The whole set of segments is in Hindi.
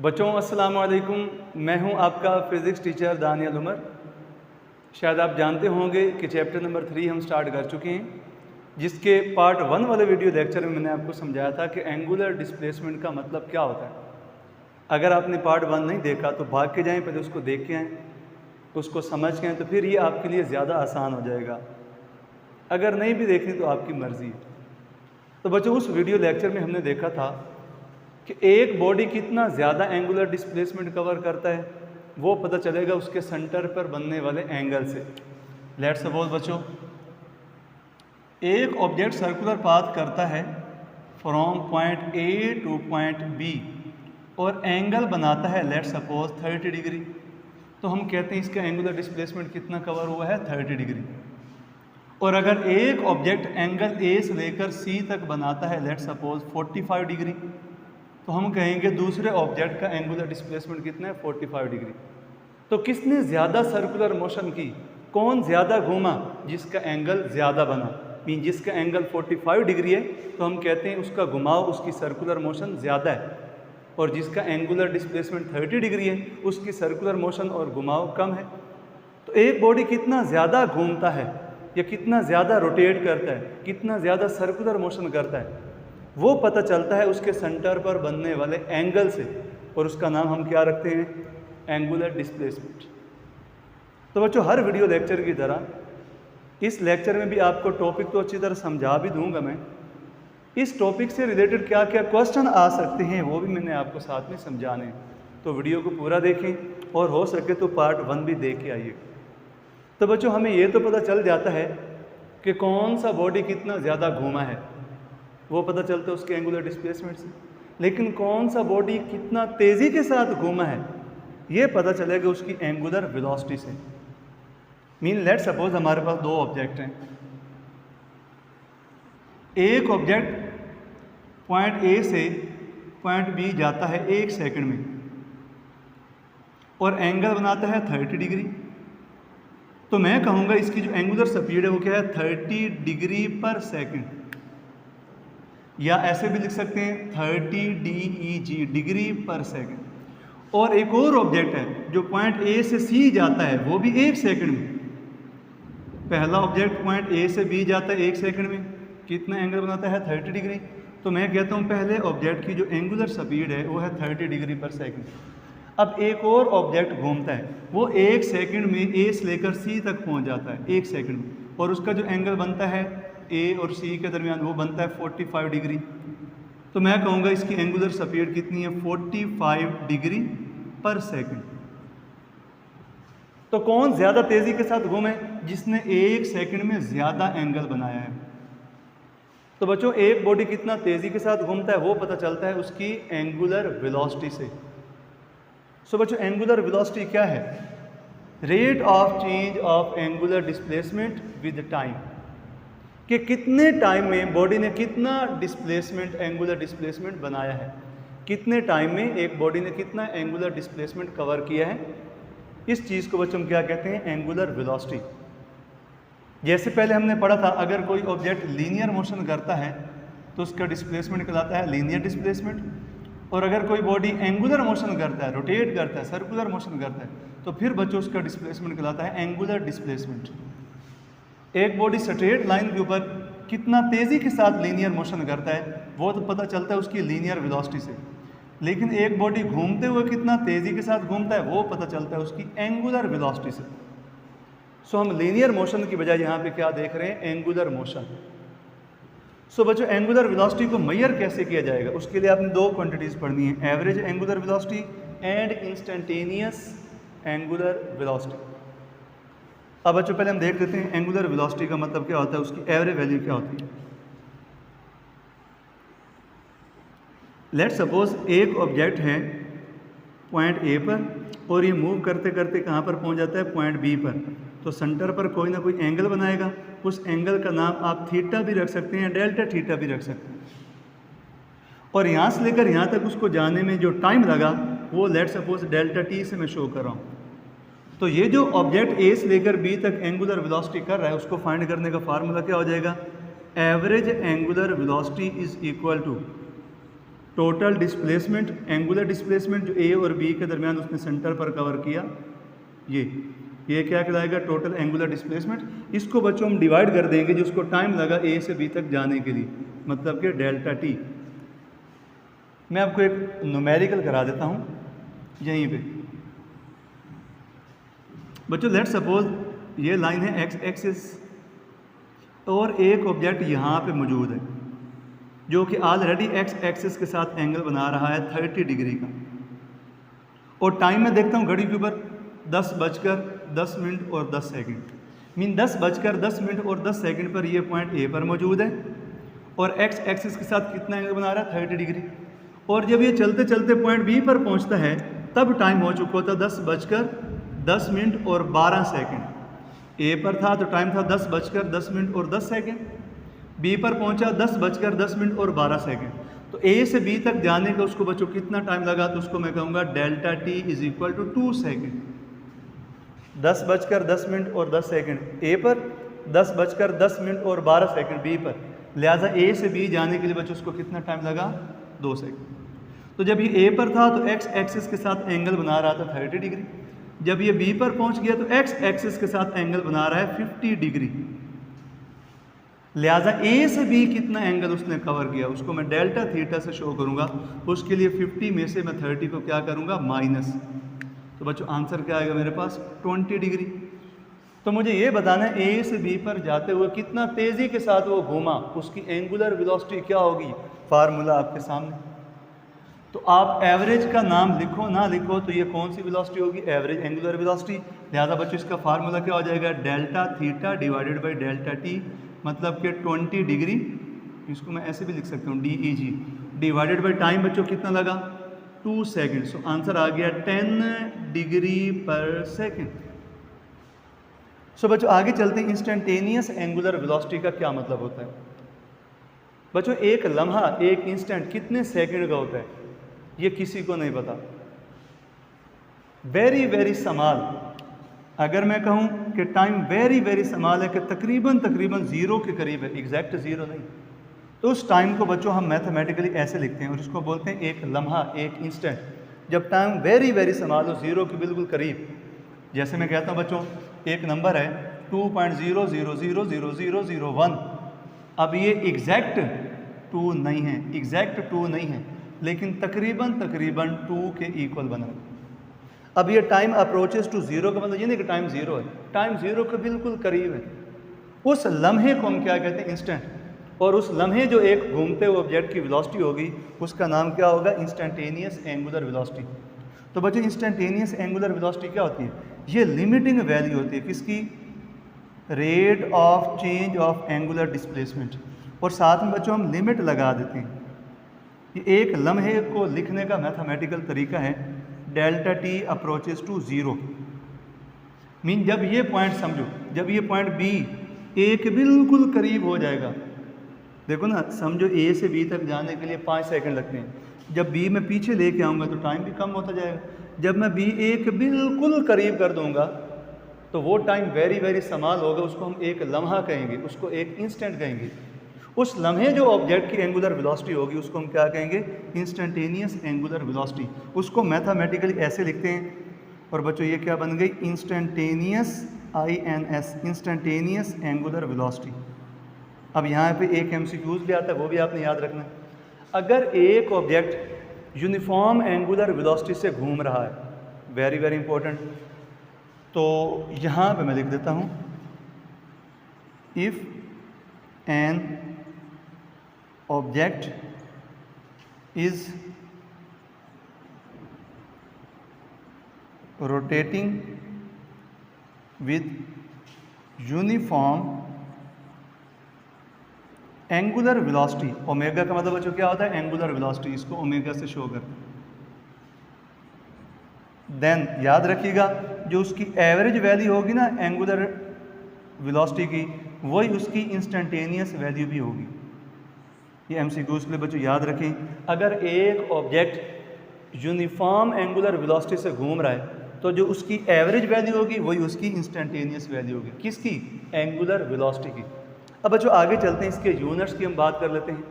बच्चों अस्सलाम वालेकुम, मैं हूं आपका फ़िज़िक्स टीचर दानियल उमर। शायद आप जानते होंगे कि चैप्टर नंबर 3 हम स्टार्ट कर चुके हैं, जिसके पार्ट 1 वाले वीडियो लेक्चर में मैंने आपको समझाया था कि एंगुलर डिस्प्लेसमेंट का मतलब क्या होता है। अगर आपने पार्ट 1 नहीं देखा तो भाग के जाएं, पहले उसको देख के आएँ, उसको समझ के आएँ, तो फिर ये आपके लिए ज़्यादा आसान हो जाएगा। अगर नहीं भी देखनी तो आपकी मर्ज़ी है। तो बच्चों, उस वीडियो लेक्चर में हमने देखा था कि एक बॉडी कितना ज़्यादा एंगुलर डिस्प्लेसमेंट कवर करता है, वो पता चलेगा उसके सेंटर पर बनने वाले एंगल से। लेट्स सपोज बच्चों, एक ऑब्जेक्ट सर्कुलर पाथ करता है from point A to point B और एंगल बनाता है लेट्स सपोज 30 डिग्री। तो हम कहते हैं इसका एंगुलर डिस्प्लेसमेंट कितना कवर हुआ है, 30 डिग्री। और अगर एक ऑब्जेक्ट एंगल ए से लेकर सी तक बनाता है लेट्स सपोज 45 डिग्री, तो हम कहेंगे दूसरे ऑब्जेक्ट का एंगुलर डिस्प्लेसमेंट कितना है, 45 डिग्री। तो किसने ज़्यादा सर्कुलर मोशन की, कौन ज़्यादा घूमा, जिसका एंगल ज़्यादा बना। मीन जिसका एंगल 45 डिग्री है तो हम कहते हैं उसका घुमाव, उसकी सर्कुलर मोशन ज़्यादा है। और जिसका एंगुलर डिस्प्लेसमेंट 30 डिग्री है उसकी सर्कुलर मोशन और घुमाव कम है। तो एक बॉडी कितना ज़्यादा घूमता है या कितना ज़्यादा रोटेट करता है, कितना ज़्यादा सर्कुलर मोशन करता है, वो पता चलता है उसके सेंटर पर बनने वाले एंगल से। और उसका नाम हम क्या रखते हैं, एंगुलर डिस्प्लेसमेंट। तो बच्चों, हर वीडियो लेक्चर की तरह इस लेक्चर में भी आपको टॉपिक तो अच्छी तरह समझा भी दूंगा मैं। इस टॉपिक से रिलेटेड क्या क्या क्वेश्चन आ सकते हैं वो भी मैंने आपको साथ में समझाने हैं। तो वीडियो को पूरा देखें और हो सके तो पार्ट 1 भी देख के आइए। तो बच्चों, हमें ये तो पता चल जाता है कि कौन सा बॉडी कितना ज़्यादा घूमा है, वो पता चलता है उसके एंगुलर डिस्प्लेसमेंट से। लेकिन कौन सा बॉडी कितना तेज़ी के साथ घूमा है, ये पता चलेगा उसकी एंगुलर वेलोसिटी से। मीन लेट्स सपोज हमारे पास दो ऑब्जेक्ट हैं। एक ऑब्जेक्ट पॉइंट ए से पॉइंट बी जाता है 1 सेकंड में और एंगल बनाता है 30 डिग्री। तो मैं कहूँगा इसकी जो एंगुलर स्पीड है वो क्या है, 30 डिग्री पर सेकंड, या ऐसे भी लिख सकते हैं 30 DEG, डिग्री पर सेकंड। और एक और ऑब्जेक्ट है जो पॉइंट ए से सी जाता है, वो भी 1 सेकंड में। पहला ऑब्जेक्ट पॉइंट ए से बी जाता है 1 सेकंड में, कितना एंगल बनाता है, 30 डिग्री। तो मैं कहता हूँ पहले ऑब्जेक्ट की जो एंगुलर स्पीड है वो है 30 डिग्री पर सेकंड। अब एक और ऑब्जेक्ट घूमता है, वो 1 सेकंड में ए से लेकर सी तक पहुँच जाता है, 1 सेकंड में, और उसका जो एंगल बनता है ए और सी के दरमियान वो बनता है 45 डिग्री। तो मैं कहूँगा इसकी एंगुलर स्पीड कितनी है, 45 डिग्री पर सेकंड। तो कौन ज़्यादा तेज़ी के साथ घूमे, जिसने 1 सेकंड में ज़्यादा एंगल बनाया है। तो बच्चों, एक बॉडी कितना तेज़ी के साथ घूमता है वो पता चलता है उसकी एंगुलर वेलोसिटी से। सो बच्चों, एंगुलर वेलोसिटी क्या है, rate of change of angular displacement with time, कि कितने टाइम में बॉडी ने कितना डिस्प्लेसमेंट, एंगुलर डिस्प्लेसमेंट बनाया है, कितने टाइम में एक बॉडी ने कितना एंगुलर डिस्प्लेसमेंट कवर किया है। इस चीज़ को बच्चों क्या कहते हैं, एंगुलर वेलोसिटी। जैसे पहले हमने पढ़ा था, अगर कोई ऑब्जेक्ट लीनियर मोशन करता है तो उसका डिस्प्लेसमेंट कहलाता है लीनियर डिस्प्लेसमेंट। और अगर कोई बॉडी एंगुलर मोशन करता है, रोटेट करता है, सर्कुलर मोशन करता है, तो फिर बच्चों उसका डिस्प्लेसमेंट कहलाता है एंगुलर डिस्प्लेसमेंट। एक बॉडी स्ट्रेट लाइन के ऊपर कितना तेज़ी के साथ लीनियर मोशन करता है वो तो पता चलता है उसकी लीनियर वेलोसिटी से। लेकिन एक बॉडी घूमते हुए कितना तेज़ी के साथ घूमता है वो पता चलता है उसकी एंगुलर वेलोसिटी से। सो हम लीनियर मोशन की बजाय यहाँ पे क्या देख रहे हैं, एंगुलर मोशन। सो बच्चों, एंगुलर वेलोसिटी को मेजर कैसे किया जाएगा, उसके लिए आपने दो क्वांटिटीज़ पढ़नी है, average angular velocity and instantaneous angular velocity. अब बच्चों पहले हम देख लेते हैं एंगुलर वेलोसिटी का मतलब क्या होता है, उसकी एवरेज वैल्यू क्या होती है। लेट्स सपोज एक ऑब्जेक्ट है पॉइंट ए पर और ये मूव करते करते कहाँ पर पहुँच जाता है, पॉइंट बी पर। तो सेंटर पर कोई ना कोई एंगल बनाएगा, उस एंगल का नाम आप थीटा भी रख सकते हैं, डेल्टा थीटा भी रख सकते हैं। और यहाँ से लेकर यहाँ तक उसको जाने में जो टाइम लगा वो लेट्स सपोज डेल्टा टी से मैं शो कर रहा हूँ। तो ये जो ऑब्जेक्ट ए से लेकर बी तक एंगुलर वेलोसिटी कर रहा है उसको फाइंड करने का फार्मूला क्या हो जाएगा, average angular velocity is equal to total displacement, angular displacement जो ए और बी के दरमियान उसने सेंटर पर कवर किया, ये क्या कहलाएगा? Total angular displacement. इसको बच्चों हम डिवाइड कर देंगे जो उसको टाइम लगा ए से बी तक जाने के लिए, मतलब कि डेल्टा टी। मैं आपको एक न्यूमेरिकल करा देता हूँ यहीं पे। बच्चों लेट्स सपोज ये लाइन है एक्स एक्सिस और एक ऑब्जेक्ट यहाँ पे मौजूद है जो कि ऑलरेडी एक्स एक्सिस के साथ एंगल बना रहा है 30 डिग्री का, और टाइम में देखता हूँ घड़ी के ऊपर 10:10 और 10 सेकंड, मीन 10:10 और 10 सेकंड पर ये पॉइंट ए पर मौजूद है और एक्स एक्सिस के साथ कितना एंगल बना रहा है? 30 डिग्री। और जब ये चलते चलते पॉइंट बी पर पहुंचता है तब टाइम हो चुका होता 10:10 और 12 सेकंड। ए पर था तो टाइम था 10:10 और 10 सेकंड, बी पर पहुंचा 10:10 और 12 सेकंड। तो ए से बी तक जाने का उसको बच्चों कितना टाइम लगा? तो उसको मैं कहूँगा delta T is equal to 2 second. 10:10 और 10 सेकंड ए पर, 10:10 और 12 सेकंड बी पर, लिहाजा ए से बी जाने के लिए बच्चों उसको कितना टाइम लगा? 2 सेकंड। तो जब ये ए पर था तो एक्स एक्सिस के साथ एंगल बना रहा था 30 डिग्री, जब ये बी पर पहुंच गया तो एक्स एक्सिस के साथ एंगल बना रहा है 50 डिग्री। लिहाजा ए से बी कितना एंगल उसने कवर किया उसको मैं डेल्टा थीटा से शो करूंगा। उसके लिए 50 में से मैं 30 को क्या करूंगा? माइनस। तो बच्चों आंसर क्या आएगा मेरे पास? 20 डिग्री। तो मुझे ये बताना है ए से बी पर जाते हुए कितना तेज़ी के साथ वो घूमा, उसकी एंगुलर वेलोसिटी क्या होगी? फार्मूला आपके सामने। तो आप एवरेज का नाम लिखो ना लिखो तो ये कौन सी वेलोसिटी होगी? Average angular velocity. लिहाजा बच्चों इसका फार्मूला क्या हो जाएगा? Delta theta divided by delta T, मतलब कि 20 डिग्री, इसको मैं ऐसे भी लिख सकता हूँ DEG, डिवाइडेड बाई टाइम बच्चों कितना लगा? 2 सेकेंड। सो आंसर आ गया 10 डिग्री पर सेकेंड। सो बच्चों आगे चलते हैं, इंस्टेंटेनियस एंगुलर वेलोसिटी का क्या मतलब होता है? बच्चों एक लम्हा, एक इंस्टेंट कितने सेकंड का होता है ये किसी को नहीं पता। वेरी वेरी समाल, अगर मैं कहूं कि टाइम वेरी वेरी समाल है कि तकरीबन ज़ीरो के करीब है, एग्जैक्ट ज़ीरो नहीं, तो उस टाइम को बच्चों हम मैथमेटिकली ऐसे लिखते हैं और इसको बोलते हैं एक लम्हा, एक इंस्टेंट। जब टाइम वेरी वेरी समाल हो, ज़ीरो के बिल्कुल करीब, जैसे मैं कहता हूँ बच्चों एक नंबर है 2.000001, अब ये एग्जैक्ट 2 नहीं है, एग्जैक्ट 2 नहीं है, लेकिन तकरीबन 2 के इक्वल बना। अब ये टाइम अप्रोचेस टू ज़ीरो का मतलब ये नहीं कि टाइम ज़ीरो है, टाइम ज़ीरो के बिल्कुल करीब है। उस लम्हे को हम क्या कहते हैं? इंस्टेंट। और उस लम्हे जो एक घूमते हुए ऑब्जेक्ट की वेलोसिटी होगी उसका नाम क्या होगा? Instantaneous angular velocity. तो बच्चों इंस्टेंटेनियस एंगुलर वेलोसिटी क्या होती है? ये लिमिटिंग वैल्यू होती है किसकी? Rate of change of angular displacement. और साथ में बच्चों हम लिमिट लगा देते हैं। ये एक लम्हे को लिखने का मैथमेटिकल तरीका है, delta T approaches to zero. Mean जब ये पॉइंट समझो, जब ये पॉइंट बी ए के बिल्कुल करीब हो जाएगा, देखो ना, समझो ए से बी तक जाने के लिए 5 सेकंड लगते हैं, जब बी में पीछे लेके आऊँगा तो टाइम भी कम होता जाएगा। जब मैं बी ए के बिल्कुल करीब कर दूँगा तो वो टाइम वेरी वेरी समाल होगा, उसको हम एक लम्हा कहेंगे, उसको एक इंस्टेंट कहेंगे। उस लम्हे जो ऑब्जेक्ट की एंगुलर वेलोसिटी होगी उसको हम क्या कहेंगे? Instantaneous angular velocity. उसको मैथमेटिकली ऐसे लिखते हैं। और बच्चों ये क्या बन गई? Instantaneous INS, instantaneous angular velocity. अब यहाँ पे एक MCQs भी आता है, वो भी आपने याद रखना है। अगर एक ऑब्जेक्ट यूनिफॉर्म एंगुलर वेलोसिटी से घूम रहा है, वेरी वेरी इंपॉर्टेंट, तो यहाँ पे मैं लिख देता हूँ, if an object is rotating with uniform angular velocity, omega का मतलब बच्चों क्या होता है? एंगुलर वेलोसिटी, इसको ओमेगा से शो करते हैं। देन याद रखिएगा जो उसकी एवरेज वैल्यू होगी ना एंगुलर वेलोसिटी की, वही उसकी इंस्टेंटेनियस वैल्यू भी होगी। ये MCQs के लिए बच्चों याद रखें। अगर एक ऑब्जेक्ट यूनिफॉर्म एंगुलर वेलोसिटी से घूम रहा है तो जो उसकी एवरेज वैल्यू होगी वही उसकी इंस्टेंटेनियस वैल्यू होगी। किसकी? एंगुलर वेलोसिटी की। अब बच्चों आगे चलते हैं, इसके यूनिट्स की हम बात कर लेते हैं।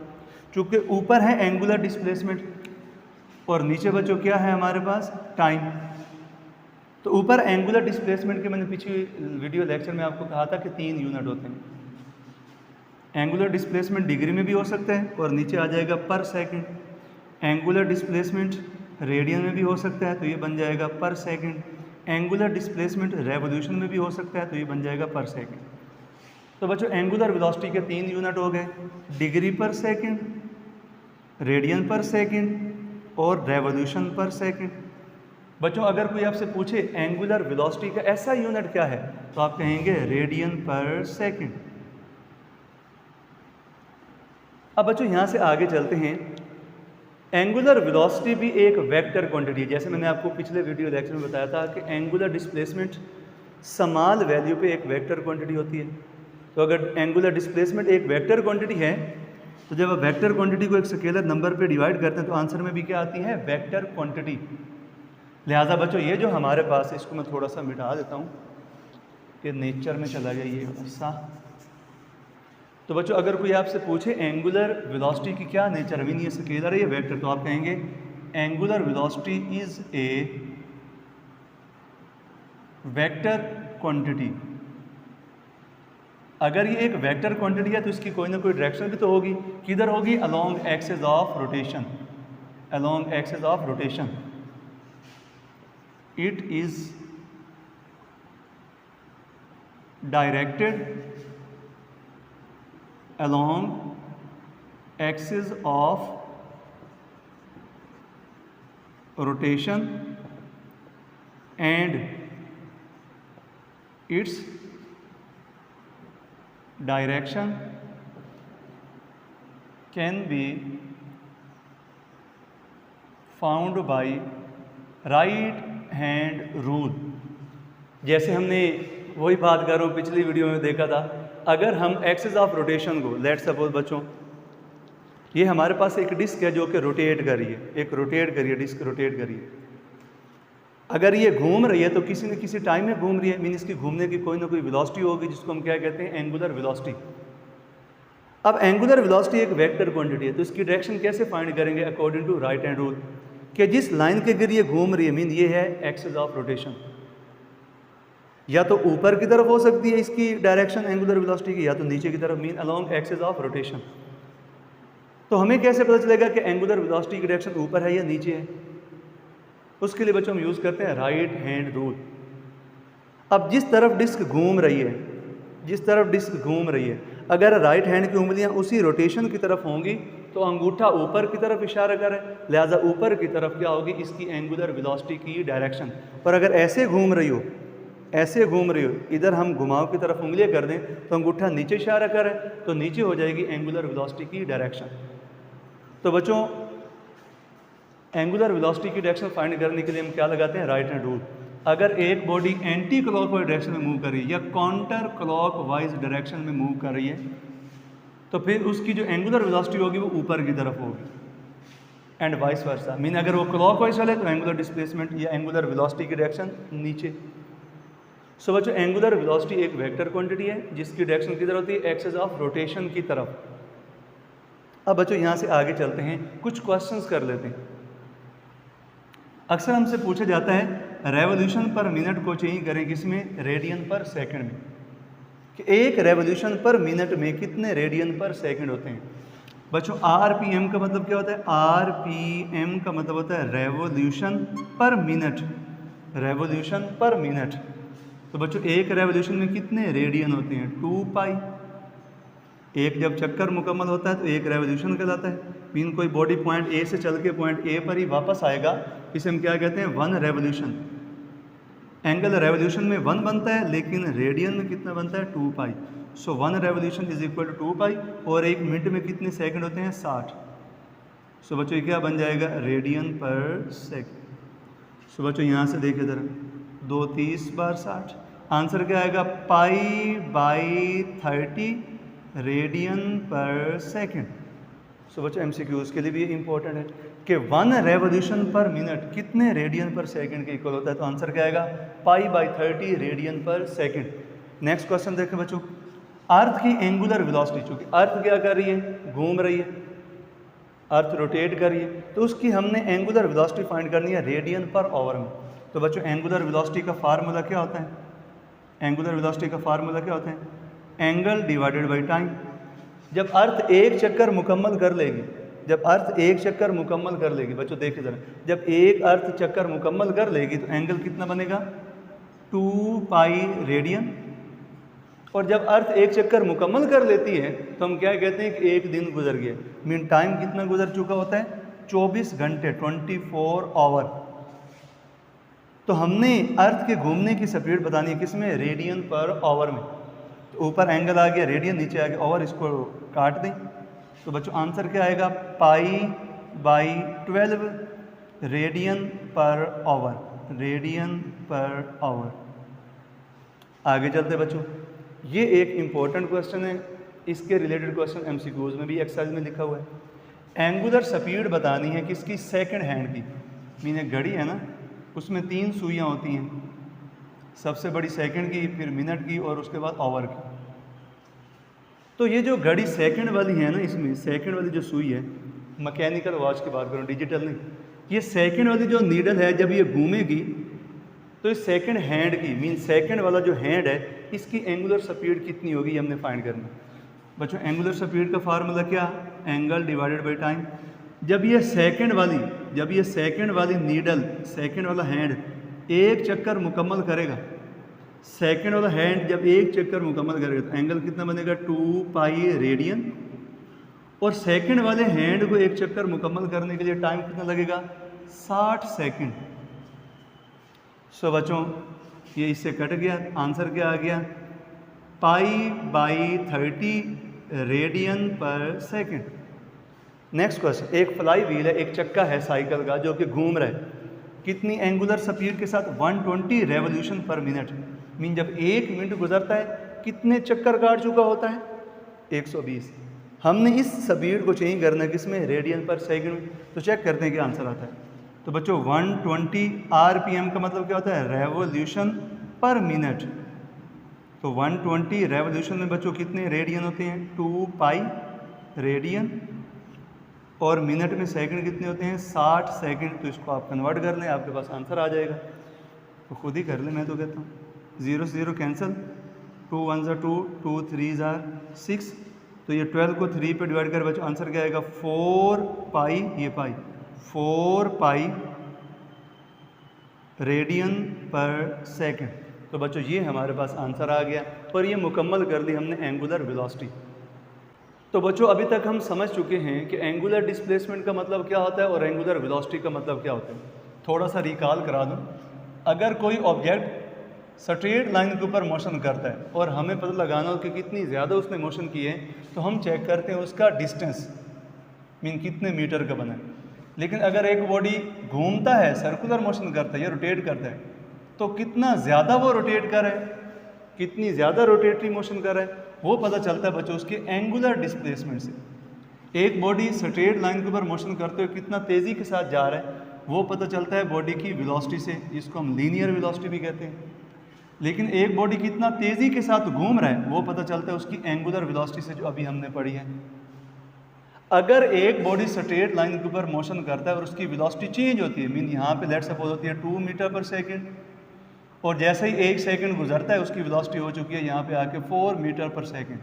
चूँकि ऊपर है एंगुलर डिस्प्लेसमेंट और नीचे बच्चों क्या है हमारे पास, टाइम। तो ऊपर एंगुलर डिस्प्लेसमेंट के मैंने पिछली वीडियो लेक्चर में आपको कहा था कि 3 यूनिट होते हैं। एंगुलर डिस्प्लेसमेंट डिग्री में भी हो सकता है और नीचे आ जाएगा पर सेकंड। एंगुलर डिस्प्लेसमेंट रेडियन में भी हो सकता है, तो ये बन जाएगा पर सेकंड। एंगुलर डिस्प्लेसमेंट रेवोल्यूशन में भी हो सकता है, तो ये बन जाएगा पर सेकंड। तो बच्चों एंगुलर वेलोसिटी के 3 यूनिट हो गए, डिग्री पर सेकंड, रेडियन पर सेकंड और रेवोल्यूशन पर सेकंड। बच्चों अगर कोई आपसे पूछे एंगुलर वेलोसिटी का ऐसा यूनिट क्या है, तो आप कहेंगे रेडियन पर सेकंड। अब बच्चों यहाँ से आगे चलते हैं। एंगुलर वेलोसिटी भी एक वेक्टर क्वांटिटी है। जैसे मैंने आपको पिछले वीडियो लेक्चर में बताया था कि एंगुलर डिस्प्लेसमेंट स्मॉल वैल्यू पे एक वेक्टर क्वांटिटी होती है। तो अगर एंगुलर डिस्प्लेसमेंट एक वेक्टर क्वांटिटी है, तो जब आप वेक्टर क्वांटिटी को एक स्केलर नंबर पे डिवाइड करते हैं तो आंसर में भी क्या आती है, वेक्टर क्वांटिटी। लिहाजा बच्चों ये जो हमारे पास है, इसको मैं थोड़ा सा मिटा देता हूँ कि नेचर में चला गया ये गुस्सा। तो बच्चों अगर कोई आपसे पूछे एंगुलर वेलोसिटी की क्या नेचर, मीन ये स्केलर है ये वेक्टर, तो आप कहेंगे angular velocity is a vector quantity. अगर ये एक वेक्टर क्वांटिटी है तो इसकी कोई ना कोई डायरेक्शन भी तो होगी। किधर होगी, along axis of rotation, along axis of rotation. It is directed along axis of rotation and its direction can be found by right hand rule। जैसे हमने वही बात कर रहा हूँ, पिछली वीडियो में देखा था, अगर हम एक्सिस ऑफ रोटेशन को, लेट सपोज बच्चों ये हमारे पास एक डिस्क है जो कि रोटेट कर रही है, एक रोटेट करिए डिस्क रोटेट करिए। अगर ये घूम रही है तो किसी न किसी टाइम में घूम रही है, मीन इसकी घूमने की कोई ना कोई वेलोसिटी होगी जिसको हम क्या कहते हैं, एंगुलर वेलोसिटी। अब एंगुलर वेलोसिटी एक वेक्टर क्वांटिटी है, तो इसकी डायरेक्शन कैसे फाइंड करेंगे, according to right hand rule, कि जिस लाइन के गिर ये घूम रही है, मीन ये है एक्सिस ऑफ रोटेशन। या तो ऊपर की तरफ हो सकती है इसकी डायरेक्शन एंगुलर वेलोसिटी की, या तो नीचे की तरफ, mean along axis of rotation. तो हमें कैसे पता चलेगा कि एंगुलर वेलोसिटी की डायरेक्शन ऊपर है या नीचे है? उसके लिए बच्चों हम यूज़ करते हैं राइट हैंड रूल। अब जिस तरफ डिस्क घूम रही है, जिस तरफ डिस्क घूम रही है, अगर राइट हैंड की उंगलियां उसी रोटेशन की तरफ होंगी तो अंगूठा ऊपर की तरफ इशारा करे, लिहाजा ऊपर की तरफ क्या होगी, इसकी एंगुलर वेलोसिटी की डायरेक्शन। और अगर ऐसे घूम रही हो, ऐसे घूम रही हो, इधर हम घुमाव की तरफ उंगलियां कर दें तो अंगूठा नीचे इशारा करे, तो नीचे हो जाएगी एंगुलर वेलोसिटी की डायरेक्शन। तो बच्चों एंगुलर वेलोसिटी की डायरेक्शन फाइंड करने के लिए हम क्या लगाते हैं, राइट हैंड रूल। अगर एक बॉडी एंटी क्लॉकवाइज डायरेक्शन में मूव कर रही है या काउंटर क्लॉकवाइज डायरेक्शन में मूव कर रही है, तो फिर उसकी जो एंगुलर वेलोसिटी होगी वो ऊपर की तरफ होगी, एंड वाइस वर्सा। मीन अगर वो क्लॉकवाइज चले तो एंगुलर डिस्प्लेसमेंट या एंगुलर वेलोसिटी की डायरेक्शन नीचे। सो बच्चों एंगुलर वेलोसिटी एक वेक्टर क्वांटिटी है जिसकी डायरेक्शन किधर होती है, एक्सिस ऑफ रोटेशन की तरफ। अब बच्चों यहाँ से आगे चलते हैं, कुछ क्वेश्चंस कर लेते हैं। अक्सर हमसे पूछा जाता है रेवोल्यूशन पर मिनट को चेंज करें किसमें, रेडियन पर सेकंड में, कि एक रेवोल्यूशन पर मिनट में कितने रेडियन पर सेकंड होते हैं। बच्चों आरपीएम का मतलब क्या होता है, आरपीएम का मतलब होता है रेवोल्यूशन पर मिनट, रेवोल्यूशन पर मिनट। तो बच्चों एक रेवोल्यूशन में कितने रेडियन होते हैं, 2 पाई। एक जब चक्कर मुकम्मल होता है तो एक रेवोल्यूशन कहलाता है। मीन कोई बॉडी पॉइंट ए से चल के पॉइंट ए पर ही वापस आएगा, इसे हम क्या कहते हैं, 1 रेवोल्यूशन। एंगल रेवोल्यूशन में 1 बनता है, लेकिन रेडियन में कितना बनता है, 2 पाई। सो 1 रेवोल्यूशन इज इक्वल टू 2 पाई। और एक मिनट में कितने सेकंड होते हैं, 60। सो बच्चों ये क्या बन जाएगा, रेडियन पर सेकंड। सो बच्चों यहाँ से देखिए ज़रा, 2 30 बार 60, आंसर क्या आएगा, पाई बाई 30 रेडियन पर सेकंड। सो बच्चों एमसीक्यूज़ के लिए भी इंपॉर्टेंट है कि 1 रेवोल्यूशन पर मिनट कितने रेडियन पर सेकंड के इक्वल होता है, तो आंसर क्या आएगा, पाई बाई 30 रेडियन पर सेकंड। नेक्स्ट क्वेश्चन देखें बच्चों, अर्थ की एंगुलर वेलोसिटी, चूंकि अर्थ क्या कर रही है, घूम रही है, अर्थ रोटेट कर रही है, तो उसकी हमने एंगुलर वेलोसिटी फाइंड करनी है रेडियन पर आवर में। तो बच्चों एंगुलर वेलोसिटी का फार्मूला क्या होता है? एंगुलर वेलोसिटी का फार्मूला क्या होता है? Angle divided by time. जब अर्थ एक चक्कर मुकम्मल कर लेगी, जब अर्थ एक चक्कर मुकम्मल कर लेगी, बच्चों देखिए ज़रा, जब एक अर्थ चक्कर मुकम्मल कर लेगी तो एंगल कितना बनेगा? 2 पाई रेडियन। और जब अर्थ एक चक्कर मुकम्मल कर लेती है तो हम क्या कहते हैं कि एक दिन गुजर गया। मीन टाइम कितना गुजर चुका होता है? 24 घंटे, 24 आवर। तो हमने अर्थ के घूमने की स्पीड बतानी है किसमें? रेडियन पर आवर में। तो ऊपर एंगल आ गया रेडियन, नीचे आ गया आवर, इसको काट दें तो बच्चों आंसर क्या आएगा? Pi by 12 radian per hour, radian per hour. आगे चलते बच्चों, ये एक इम्पॉर्टेंट क्वेश्चन है, इसके रिलेटेड क्वेश्चन एमसीक्यूज में भी एक्सरसाइज में लिखा हुआ है। एंगुलर स्पीड बतानी है किसकी? सेकंड हैंड की। मीन एक घड़ी है ना, उसमें 3 सुइयाँ होती हैं, सबसे बड़ी सेकंड की, फिर मिनट की और उसके बाद आवर की। तो ये जो घड़ी सेकंड वाली है ना, इसमें सेकंड वाली जो सुई है, मैकेनिकल वॉच की बात करूँ, डिजिटल नहीं, ये सेकंड वाली जो नीडल है जब ये घूमेगी तो इस सेकंड हैंड की, मीन सेकंड वाला जो हैंड है, इसकी एंगुलर स्पीड कितनी होगी, ये हमने फाइंड करना। बच्चों एंगुलर स्पीड का फार्मूला क्या? Angle divided by time. जब ये सेकंड वाली नीडल, सेकंड वाला हैंड एक चक्कर मुकम्मल करेगा, सेकंड वाला हैंड जब एक चक्कर मुकम्मल करेगा तो एंगल कितना बनेगा? 2 पाई रेडियन। और सेकंड वाले हैंड को एक चक्कर मुकम्मल करने के लिए टाइम कितना लगेगा? 60 सेकंड। सो बच्चों ये इससे कट गया, आंसर क्या आ गया? पाई बाई 30 रेडियन पर सेकंड। नेक्स्ट क्वेश्चन, एक फ्लाई व्हील है, एक चक्का है साइकिल का जो कि घूम रहा है, कितनी एंगुलर स्पीड के साथ? 120 रेवोल्यूशन पर मिनट। मीन जब 1 मिनट गुजरता है कितने चक्कर काट चुका होता है? 120। हमने इस स्पीड को चेंज करना है किसमें? रेडियन पर सेकंड में। तो चेक करते हैं क्या आंसर आता है। तो बच्चों 120 आरपीएम का मतलब क्या होता है? रेवोल्यूशन पर मिनट। तो 120 रेवोल्यूशन में बच्चों कितने रेडियन होते हैं? 2 पाई रेडियन। और मिनट में सेकंड कितने होते हैं? 60 सेकंड। तो इसको आप कन्वर्ट कर लें, आपके पास आंसर आ जाएगा। तो खुद ही कर लें, मैं तो कहता हूँ 0 से 0 कैंसिल, 2 1 ज़ा 2, 2 3 ज़ा 6। तो ये 12 को 3 पे डिवाइड कर बच्चों आंसर क्या आएगा? 4 पाई, ये पाई 4 पाई रेडियन पर सेकंड। तो बच्चों ये हमारे पास आंसर आ गया और ये मुकम्मल कर ली हमने एंगुलर वेलोसिटी। तो बच्चों अभी तक हम समझ चुके हैं कि एंगुलर डिस्प्लेसमेंट का मतलब क्या होता है और एंगुलर वेलोसिटी का मतलब क्या होता है। थोड़ा सा रिकॉल करा दूं, अगर कोई ऑब्जेक्ट स्ट्रेट लाइन के ऊपर मोशन करता है और हमें पता लगाना हो कि कितनी ज़्यादा उसने मोशन की है, तो हम चेक करते हैं उसका डिस्टेंस, मीन कितने मीटर का बना है। लेकिन अगर एक बॉडी घूमता है, सर्कुलर मोशन करता है या रोटेट करता है, तो कितना ज़्यादा वो रोटेट कर रहा है, कितनी ज़्यादा रोटेटरी मोशन कर रहा है, वो पता चलता है बच्चों उसके एंगुलर डिस्प्लेसमेंट से। एक बॉडी स्ट्रेट लाइन के ऊपर मोशन करते हुए कितना तेज़ी के साथ जा रहा है, वो पता चलता है बॉडी की वेलोसिटी से, जिसको हम लीनियर वेलोसिटी भी कहते हैं। लेकिन एक बॉडी कितना तेज़ी के साथ घूम रहा है, वो पता चलता है उसकी एंगुलर वेलोसिटी से, जो अभी हमने पढ़ी है। अगर एक बॉडी स्ट्रेट लाइन के ऊपर मोशन करता है और उसकी वेलोसिटी चेंज होती है, मीन यहाँ पे लेट सपोज होती है 2 मीटर पर सेकेंड, और जैसे ही 1 सेकंड गुजरता है उसकी वेलोसिटी हो चुकी है यहाँ पे आके 4 मीटर पर सेकेंड।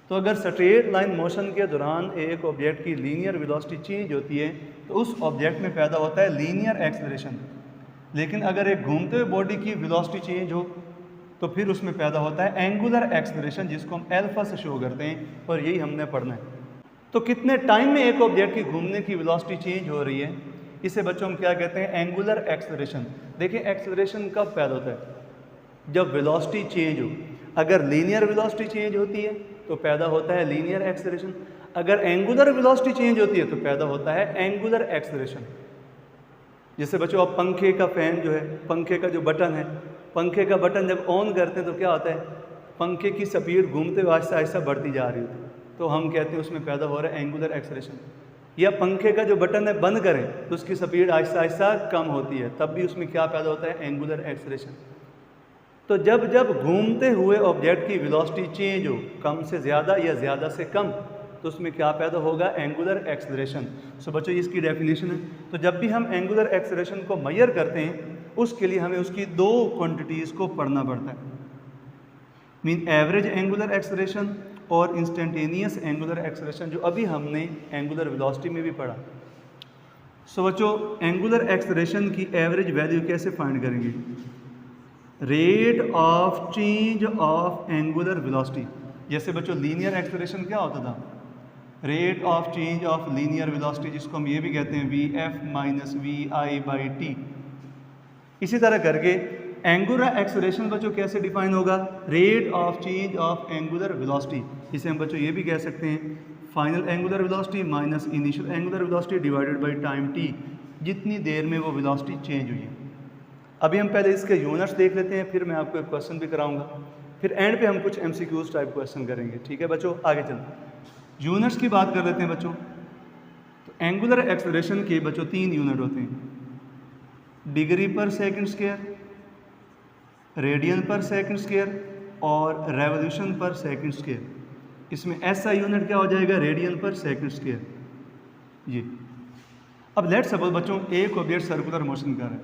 तो अगर स्ट्रेट लाइन मोशन के दौरान एक ऑब्जेक्ट की लीनियर वेलोसिटी चेंज होती है तो उस ऑब्जेक्ट में पैदा होता है लीनियर एक्सेलरेशन। लेकिन अगर एक घूमते हुए बॉडी की वेलोसिटी चेंज हो तो फिर उसमें पैदा होता है एंगुलर एक्सेलरेशन, जिसको हम अल्फा से शो करते हैं, और यही हमने पढ़ना है। तो कितने टाइम में एक ऑब्जेक्ट की घूमने की वेलोसिटी चेंज हो रही है, इसे बच्चों हम क्या कहते हैं? Angular acceleration. देखिए एक्सेलरेशन कब पैदा होता है? जब वेलोसिटी चेंज हो। अगर लीनियर वेलोसिटी चेंज होती है तो पैदा होता है लीनियर एक्सेलरेशन, अगर एंगुलर वेलोसिटी चेंज होती है तो पैदा होता है एंगुलर एक्सेलरेशन। जैसे बच्चों आप पंखे का फैन जो है, पंखे का जो बटन है, पंखे का बटन जब ऑन करते हैं तो क्या होता है? पंखे की स्पीड घूमते हुए आहिस्ता आहिस्ता बढ़ती जा रही होती है, तो हम कहते हैं उसमें पैदा हो रहा है एंगुलर एक्सेलरेशन। या पंखे का जो बटन है बंद करें तो उसकी स्पीड आहिस्ता आहिस्ता कम होती है, तब भी उसमें क्या पैदा होता है? Angular acceleration. तो जब जब घूमते हुए ऑब्जेक्ट की वेलोसिटी चेंज हो, कम से ज़्यादा या ज़्यादा से कम, तो उसमें क्या पैदा होगा, एंगुलर एक्सेलरेशन। सो बच्चों इसकी डेफिनेशन है। तो जब भी हम एंगुलर एक्सेलरेशन को मेजर करते हैं उसके लिए हमें उसकी दो क्वांटिटीज़ को पढ़ना पड़ता है, मीन एवरेज एंगुलर एक्सेलरेशन और इंस्टेंटेनियस एंगुलर एक्सेलरेशन, जो अभी हमने एंगुलर वेलोसिटी में भी पढ़ा। सो बच्चों एंगुलर एक्सेलरेशन की एवरेज वैल्यू कैसे फाइंड करेंगे, rate of change of angular velocity. जैसे बच्चों लीनियर एक्सेलरेशन क्या होता था, rate of change of linear velocity, जिसको हम ये भी कहते हैं V F minus V I by T. इसी तरह करके एंगुलर एक्सेलरेशन बच्चों कैसे डिफाइन होगा, rate of change of angular velocity. इसे हम बच्चों ये भी कह सकते हैं final angular velocity minus initial angular velocity divided by time T, जितनी देर में वो वेलोसिटी चेंज हुई है। अभी हम पहले इसके यूनिट्स देख लेते हैं, फिर मैं आपको एक क्वेश्चन भी कराऊंगा, फिर एंड पे हम कुछ एमसीक्यूज टाइप क्वेश्चन करेंगे। ठीक है बच्चों, आगे चलते यूनिट्स की बात कर लेते हैं बच्चों। तो एंगुलर एक्सेलरेशन के बच्चों 3 यूनिट होते हैं, डिग्री पर सेकंड स्क्वायर, रेडियन पर सेकंड स्क्वायर और रेवोल्यूशन पर सेकंड स्क्वायर। इसमें ऐसा यूनिट क्या हो जाएगा, रेडियन पर सेकंड स्क्वायर। ये अब लेट्स सपोज बच्चों एक ऑब्जेक्ट सर्कुलर मोशन कर रहा है,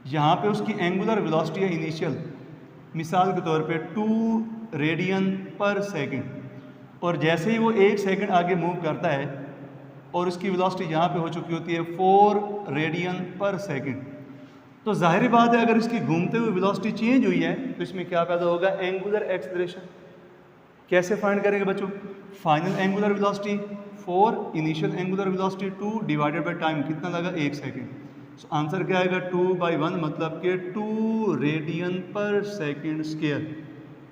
यहाँ पे उसकी एंगुलर वेलोसिटी है इनिशियल, मिसाल के तौर पे 2 रेडियन पर सेकंड, और जैसे ही वो 1 सेकंड आगे मूव करता है और उसकी वेलोसिटी यहाँ पे हो चुकी होती है 4 रेडियन पर सेकंड, तो जाहिर बात है अगर इसकी घूमते हुए वेलोसिटी चेंज हुई है तो इसमें क्या पैदा होगा, एंगुलर एक्सेलरेशन। कैसे फाइंड करेंगे बच्चों, final angular velocity 4, initial angular velocity 2 divided by time, कितना लगा 1 सेकंड। सो आंसर क्या आएगा 2/1, मतलब कि 2 रेडियन पर सेकंड स्क्वायर।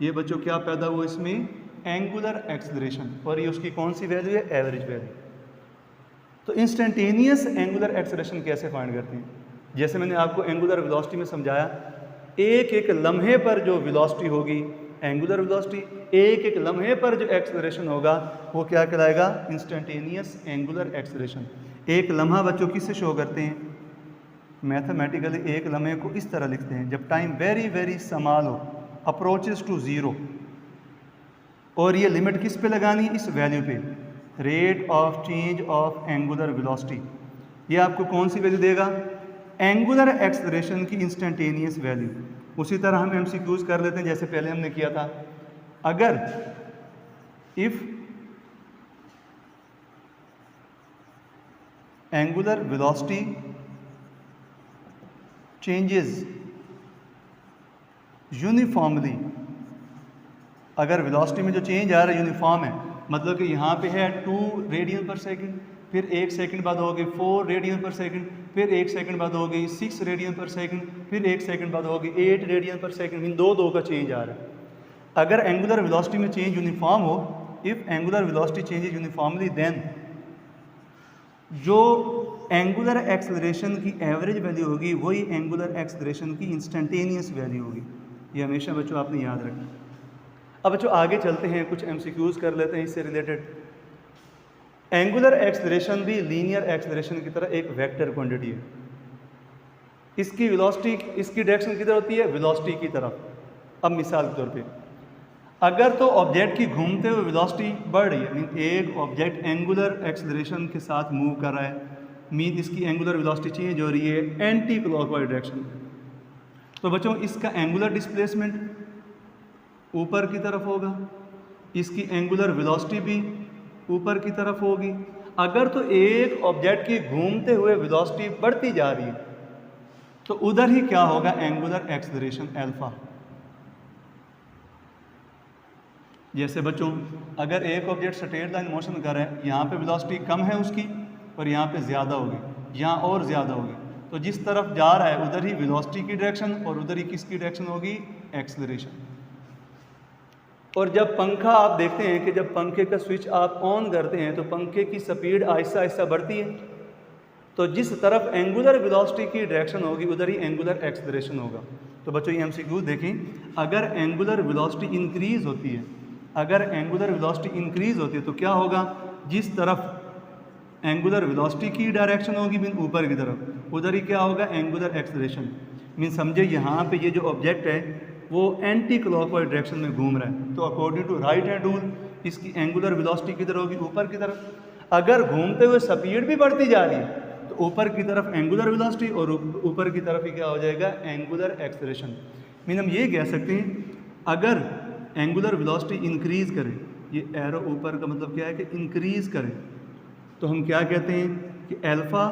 ये बच्चों क्या पैदा हुआ इसमें, एंगुलर एक्सेलरेशन, और ये उसकी कौन सी वैल्यू है, एवरेज वैल्यू। तो इंस्टेंटेनियस एंगुलर एक्सेलरेशन कैसे फाइंड करते हैं, जैसे मैंने आपको एंगुलर वेलोसिटी में समझाया, एक एक लम्हे पर जो वेलोसिटी होगी एंगुलर वेलोसिटी, एक एक लम्हे पर जो एक्सेलरेशन होगा वो क्या कहलाएगा, इंस्टेंटेनियस एंगुलर एक्सेलरेशन। एक लम्हा बच्चों किससे शो करते हैं, मैथमेटिकली एक लम्हे को इस तरह लिखते हैं, जब टाइम वेरी वेरी स्मॉल हो, अप्रोचेस टू ज़ीरो, और ये लिमिट किस पे लगानी है, इस वैल्यू पे, rate of change of angular velocity. ये आपको कौन सी वैल्यू देगा, एंगुलर एक्सेलरेशन की इंस्टेंटेनियस वैल्यू। उसी तरह हम एमसीक्यूज कर लेते हैं जैसे पहले हमने किया था। अगर if angular velocity changes uniformly, अगर वेलोसिटी में जो चेंज आ रहा है यूनिफॉर्म है, मतलब कि यहाँ पे है 2 रेडियन पर सेकंड, फिर 1 सेकंड बाद हो गई 4 रेडियन पर सेकंड, फिर 1 सेकंड बाद हो गई 6 रेडियन पर सेकंड, फिर 1 सेकंड बाद हो गई 8 रेडियन पर सेकंड, इन 2 का चेंज आ रहा है। अगर एंगुलर वेलोसिटी में चेंज यूनिफॉर्म हो, if angular velocity changes uniformly, then जो एंगुलर एक्सेलरेशन की एवरेज वैल्यू होगी वही एंगुलर एक्सेलरेशन की इंस्टेंटेनियस वैल्यू होगी। ये हमेशा बच्चों आपने याद रखना। अब बच्चों आगे चलते हैं, कुछ एमसीक्यूज कर लेते हैं इससे रिलेटेड। एंगुलर एक्सेलरेशन भी लीनियर एक्सेलरेशन की तरह एक वेक्टर क्वांटिटी है। इसकी वेलोसिटी, इसकी डायरेक्शन किधर होती है, वेलोसिटी की तरफ। अब मिसाल के तौर पे अगर तो ऑब्जेक्ट की घूमते हुए वेलोसिटी बढ़ रही है, मीन एक ऑब्जेक्ट एंगुलर एक्सेलरेशन के साथ मूव कर रहा है, मीन इसकी एंगुलर वेलोसिटी चेंज हो रही है एंटी क्लॉकवाइज डायरेक्शन में, तो बच्चों इसका एंगुलर डिस्प्लेसमेंट ऊपर की तरफ होगा, इसकी एंगुलर वेलोसिटी भी ऊपर की तरफ होगी। अगर तो एक ऑब्जेक्ट की घूमते हुए वेलोसिटी बढ़ती जा रही है तो उधर ही क्या होगा, एंगुलर एक्सेलरेशन अल्फा। जैसे बच्चों अगर एक ऑब्जेक्ट स्ट्रेट लाइन मोशन कर रहा है, यहाँ पे वेलोसिटी कम है उसकी और यहाँ पे ज़्यादा होगी, यहाँ और ज़्यादा होगी, तो जिस तरफ जा रहा है उधर ही वेलोसिटी की डायरेक्शन और उधर ही किसकी डायरेक्शन होगी, एक्सेलरेशन। और जब पंखा आप देखते हैं कि जब पंखे का स्विच आप ऑन करते हैं तो पंखे की स्पीड आहिस्ता आहिस्ता बढ़ती है, तो जिस तरफ एंगुलर वेलोसिटी की डायरेक्शन होगी उधर ही एंगुलर एक्सेलरेशन होगा। तो बच्चों ये एमसीक्यू देखें, अगर एंगुलर वेलोसिटी इंक्रीज होती है, अगर एंगुलर वेलोसिटी इंक्रीज होती है तो क्या होगा, जिस तरफ एंगुलर वेलोसिटी की डायरेक्शन होगी मीन ऊपर की तरफ, उधर ही क्या होगा, एंगुलर एक्सेलरेशन। मीन समझे यहाँ पे ये जो ऑब्जेक्ट है वो एंटी क्लॉकवाइज डायरेक्शन में घूम रहा है, तो according to right hand rule इसकी एंगुलर वेलोसिटी किधर होगी, ऊपर की तरफ। अगर घूमते हुए स्पीड भी बढ़ती जा रही है तो ऊपर की तरफ एंगुलर वेलोसिटी और ऊपर की तरफ ही क्या हो जाएगा, एंगुलर एक्सेलरेशन। मीन हम ये कह सकते हैं अगर एंगुलर वेलोसिटी इंक्रीज़ करे, ये एरो ऊपर का मतलब क्या है कि इंक्रीज़ करे, तो हम क्या कहते हैं कि alpha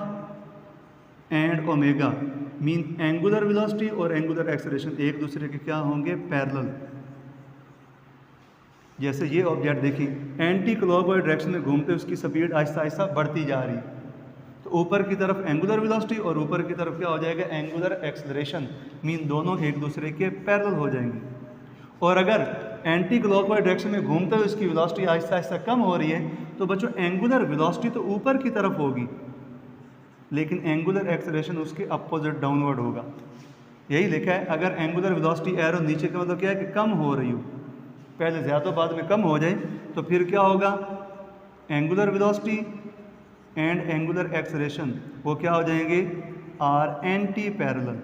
and omega mean angular velocity और एंगुलर एक्सेलरेशन एक दूसरे के क्या होंगे, पैरेलल। जैसे ये ऑब्जेक्ट देखिए एंटी क्लॉकवाइज डायरेक्शन में घूमते उसकी स्पीड आहिस्ता आहिस्ता बढ़ती जा रही है, तो ऊपर की तरफ एंगुलर वेलोसिटी और ऊपर की तरफ क्या हो जाएगा, एंगुलर एक्सेलरेशन। मीन दोनों एक दूसरे के पैरेलल हो जाएंगे। और अगर एंटी क्लॉकवाइज डायरेक्शन में घूमते हुए इसकी वेलोसिटी आहिस्ता आहिस्ता कम हो रही है तो बच्चों एंगुलर वेलोसिटी तो ऊपर की तरफ होगी लेकिन एंगुलर एक्सेलरेशन उसके अपोजिट डाउनवर्ड होगा। यही लिखा है, अगर एंगुलर वेलोसिटी एरो नीचे का मतलब क्या है कि कम हो रही हो, पहले ज़्यादा बाद में कम हो जाए, तो फिर क्या होगा, angular velocity and angular acceleration वो क्या हो जाएंगे, आर एंटी पैरेलल।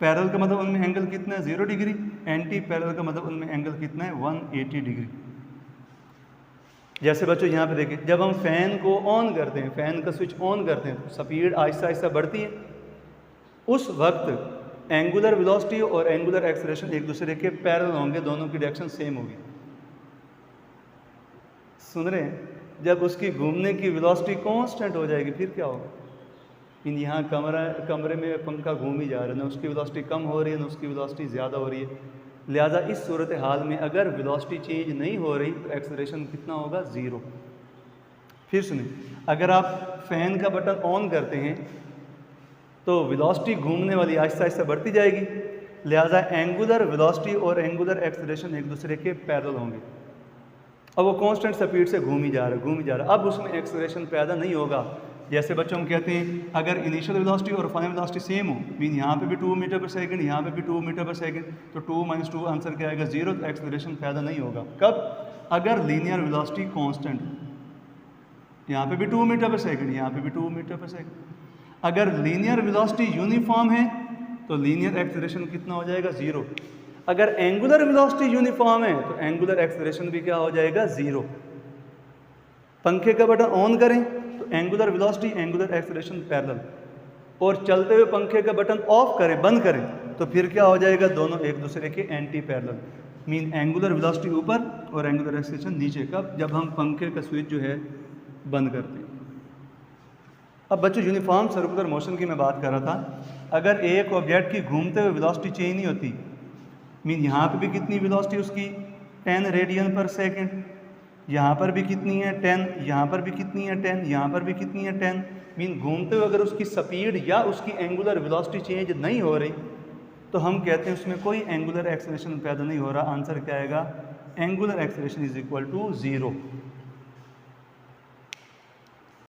पैरेलल का मतलब उनमें एंगल कितना है, 0 डिग्री। एंटी पैरेलल का मतलब उनमें एंगल कितना है, 180 डिग्री। जैसे बच्चों यहाँ पे देखिए, जब हम फ़ैन को ऑन करते हैं, फ़ैन का स्विच ऑन करते हैं तो स्पीड आहिस्ता आहिस्ता बढ़ती है। उस वक्त एंगुलर वेलोसिटी और एंगुलर एक्सेलरेशन एक दूसरे के पैरेलल होंगे, दोनों की डायरेक्शन सेम होगी। सुन रहे हैं, जब उसकी घूमने की वेलोसिटी कांस्टेंट हो जाएगी फिर क्या होगा, इन यहाँ कमरे में पंखा घूम ही जा रहा है, ना उसकी वेलोसिटी कम हो रही है ना उसकी वेलोसिटी ज़्यादा हो रही है। लिहाजा इस सूरत हाल में अगर वेलोसिटी चेंज नहीं हो रही तो एक्सेलरेशन कितना होगा, 0। फिर सुनिए, अगर आप फ़ैन का बटन ऑन करते हैं तो वेलोसिटी घूमने वाली आहिस्ता आहिस्ता बढ़ती जाएगी, लिहाजा एंगुलर वेलोसिटी और एंगुलर एक्सेलरेशन एक दूसरे के पैरेलल होंगे। अब वो कांस्टेंट स्पीड से घूम ही जा रहा है, अब उसमें एक्सेलरेशन पैदा नहीं होगा। जैसे बच्चों हम कहते हैं अगर इनिशियल वेलोसिटी और फाइनल वेलोसिटी सेम हो, मीन यहाँ पे भी 2 मीटर पर सेकंड, यहाँ पे भी 2 मीटर पर सेकंड, तो 2 - 2 आंसर क्या आएगा, 0। तो एक्सेलरेशन पैदा नहीं होगा। कब, अगर लीनियर वेलोसिटी कांस्टेंट, यहाँ पे भी 2 मीटर पर सेकंड, यहाँ पे भी 2 मीटर पर सेकंड। अगर लीनियर वेलोसिटी यूनिफॉर्म है तो लीनियर एक्सेलरेशन कितना हो जाएगा, 0। अगर एंगुलर वेलोसिटी यूनिफॉर्म है तो एंगुलर एक्सेलरेशन भी क्या हो जाएगा, 0। पंखे का बटन ऑन करें तो angular velocity angular acceleration parallel, और चलते हुए पंखे का बटन ऑफ करें, बंद करें, तो फिर क्या हो जाएगा, दोनों एक दूसरे के anti parallel. Mean angular velocity ऊपर और एंगुलर एक्सेलरेशन नीचे। कब, जब हम पंखे का स्विच जो है बंद करते हैं। अब बच्चों यूनिफॉर्म सर्कुलर मोशन की मैं बात कर रहा था। अगर एक ऑब्जेक्ट की घूमते हुए वेलोसिटी चेंज नहीं होती, मीन यहाँ पे भी कितनी वेलोसिटी उसकी 10 रेडियन पर सेकंड, यहाँ पर भी कितनी है 10, यहाँ पर भी कितनी है 10, यहाँ पर भी कितनी है 10। मीन घूमते हुए अगर उसकी स्पीड या उसकी एंगुलर वेलोसिटी चेंज नहीं हो रही तो हम कहते हैं उसमें कोई एंगुलर एक्सेलरेशन पैदा नहीं हो रहा। आंसर क्या आएगा, angular acceleration is equal to 0।